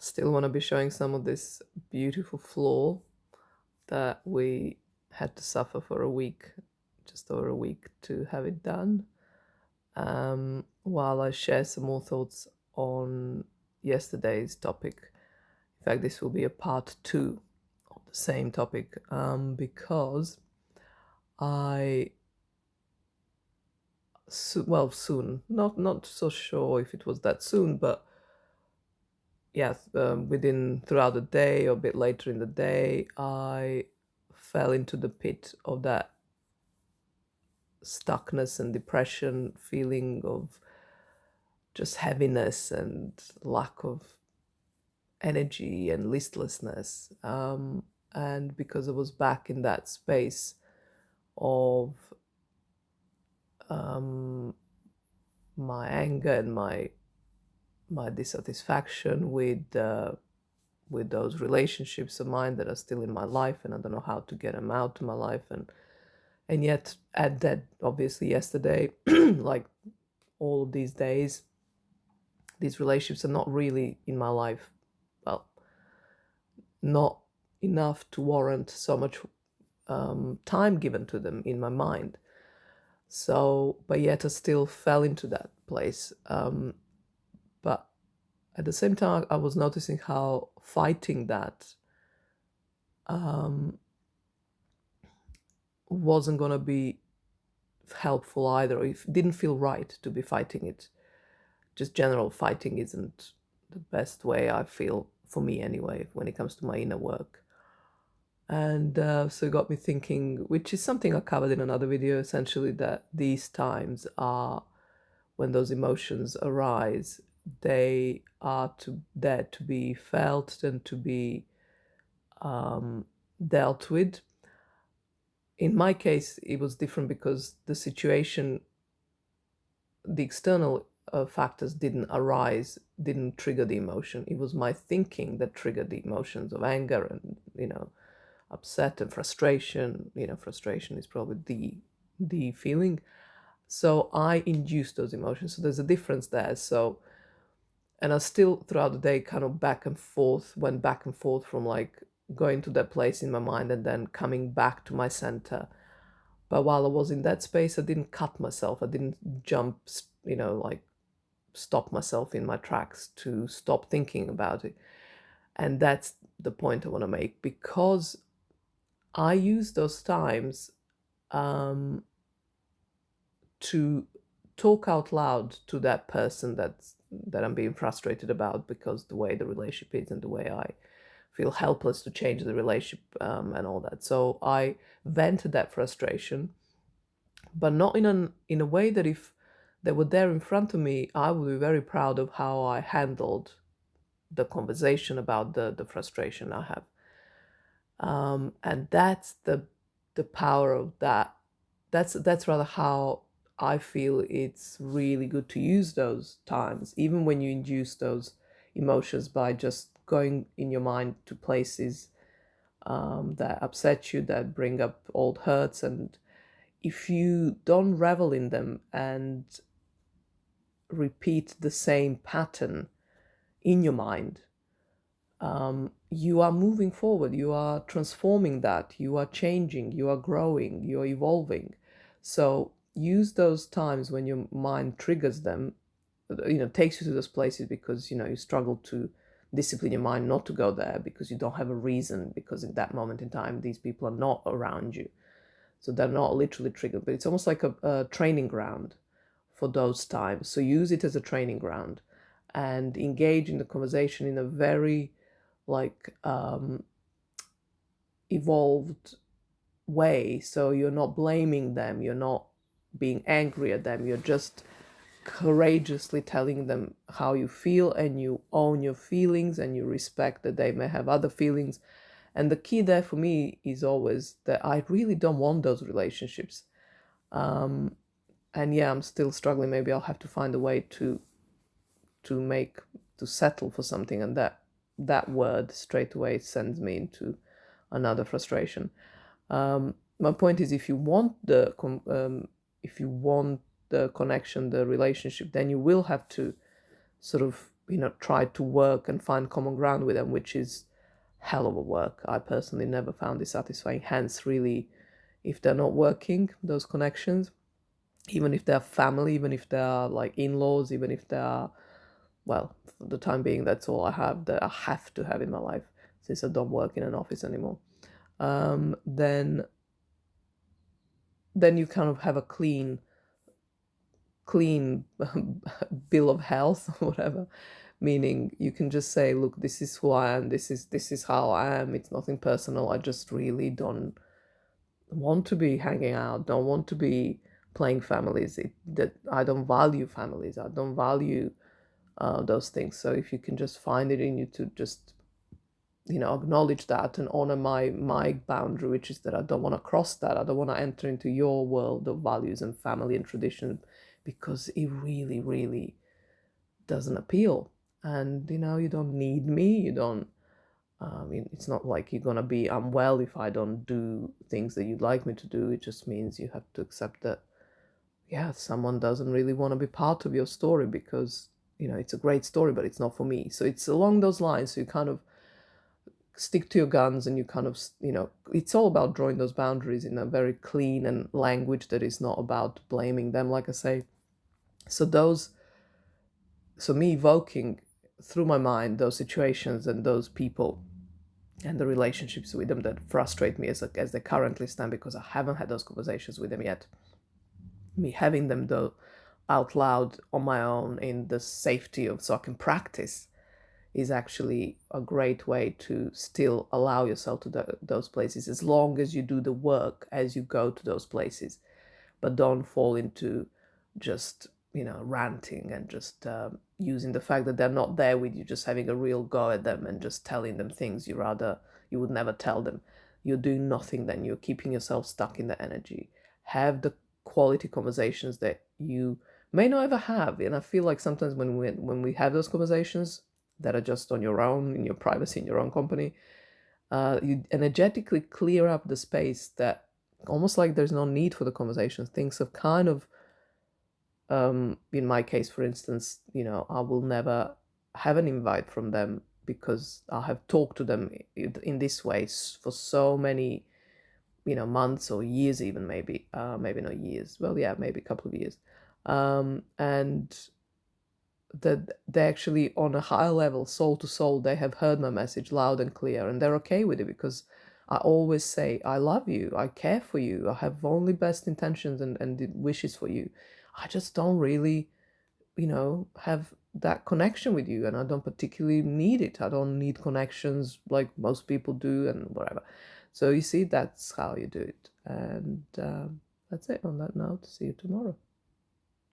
Still want to be showing some of this beautiful floor that we had to suffer for a week, just over a week to have it done. While I share some more thoughts on yesterday's topic. In fact, this will be a part 2 of the same topic, because I soon, not so sure if it was that soon, but yes, throughout the day or a bit later in the day, I fell into the pit of that stuckness and depression, feeling of just heaviness and lack of energy and listlessness. And because I was back in that space of my anger and my dissatisfaction with those relationships of mine that are still in my life, and I don't know how to get them out of my life, and yet at that, obviously yesterday, like all of these days, these relationships are not really in my life. Well, not enough to warrant so much time given to them in my mind. So, but yet I still fell into that place. But at the same time, I was noticing how fighting that wasn't going to be helpful either. It didn't feel right to be fighting it. Just general fighting isn't the best way, I feel, for me anyway, when it comes to my inner work. And so it got me thinking, which is something I covered in another video, essentially, that these times are when those emotions arise, they are there to be felt and to be dealt with. In my case, it was different because the situation, the external factors didn't trigger the emotion. It was my thinking that triggered the emotions of anger and, upset and frustration. Frustration is probably the feeling. So I induced those emotions. So there's a difference there. So, and I still throughout the day kind of went back and forth from like going to that place in my mind and then coming back to my center. But while I was in that space, I didn't cut myself. I didn't jump, like stop myself in my tracks to stop thinking about it. And that's the point I want to make, because I use those times to talk out loud to that person that I'm being frustrated about, because the way the relationship is and the way I feel helpless to change the relationship, and all that. So I vented that frustration, but not in a way that if they were there in front of me, I would be very proud of how I handled the conversation about the frustration I have. And that's the power of that. That's rather how I feel it's really good to use those times, even when you induce those emotions by just going in your mind to places that upset you, that bring up old hurts. And if you don't revel in them and repeat the same pattern in your mind, you are moving forward, you are transforming that, you are changing, you are growing, you are evolving. So use those times when your mind triggers them, takes you to those places because, you struggle to discipline your mind not to go there because you don't have a reason, because in that moment in time, these people are not around you. So they're not literally triggered, but it's almost like a training ground for those times. So use it as a training ground and engage in the conversation in a very evolved way. So you're not blaming them, you're not being angry at them, you're just courageously telling them how you feel, and you own your feelings and you respect that they may have other feelings. And the key there for me is always that I really don't want those relationships. And yeah, I'm still struggling. Maybe I'll have to find a way to settle for something, and that word straight away sends me into another frustration. My point is, if you want the connection, the relationship, then you will have to sort of try to work and find common ground with them, which is hell of a work. I personally never found it satisfying. Hence, really, if they're not working, those connections, even if they're family, even if they're like in-laws, even if they're, well, for the time being, that's all I have, that I have to have in my life, since I don't work in an office anymore. Then you kind of have a clean bill of health or whatever, meaning you can just say, look, this is who I am, this is how I am, it's nothing personal, I just really don't want to be hanging out, don't want to be playing families, that I don't value families, I don't value those things. So if you can just find it in you to just acknowledge that and honor my boundary, which is that I don't want to cross that, I don't want to enter into your world of values and family and tradition, because it really, really doesn't appeal. And you don't need me, you don't it's not like you're gonna be unwell if I don't do things that you'd like me to do. It just means you have to accept that, yeah, someone doesn't really want to be part of your story, because it's a great story, but it's not for me. So it's along those lines. So you kind of stick to your guns, and you kind of it's all about drawing those boundaries in a very clean and language that is not about blaming them, like I say. So me evoking through my mind those situations and those people and the relationships with them that frustrate me as they currently stand, because I haven't had those conversations with them yet. Me having them though out loud on my own in the safety of, so I can practice, is actually a great way to still allow yourself to those places, as long as you do the work as you go to those places, but don't fall into just ranting and just using the fact that they're not there with you, just having a real go at them and just telling them things you would never tell them. You're doing nothing then. You're keeping yourself stuck in the energy. Have the quality conversations that you may not ever have. And I feel like sometimes when we have those conversations that are just on your own, in your privacy, in your own company, you energetically clear up the space, that almost like there's no need for the conversations. Things have kind of, in my case, for instance, I will never have an invite from them, because I have talked to them in this way for so many, months or years, even maybe not years. Well, yeah, maybe a couple of years. And that they actually, on a higher level, soul to soul, they have heard my message loud and clear, and they're okay with it, because I always say, I love you, I care for you, I have only best intentions and wishes for you. I just don't really, have that connection with you, and I don't particularly need it. I don't need connections like most people do and whatever. So you see, that's how you do it. And that's it on that note. See you tomorrow.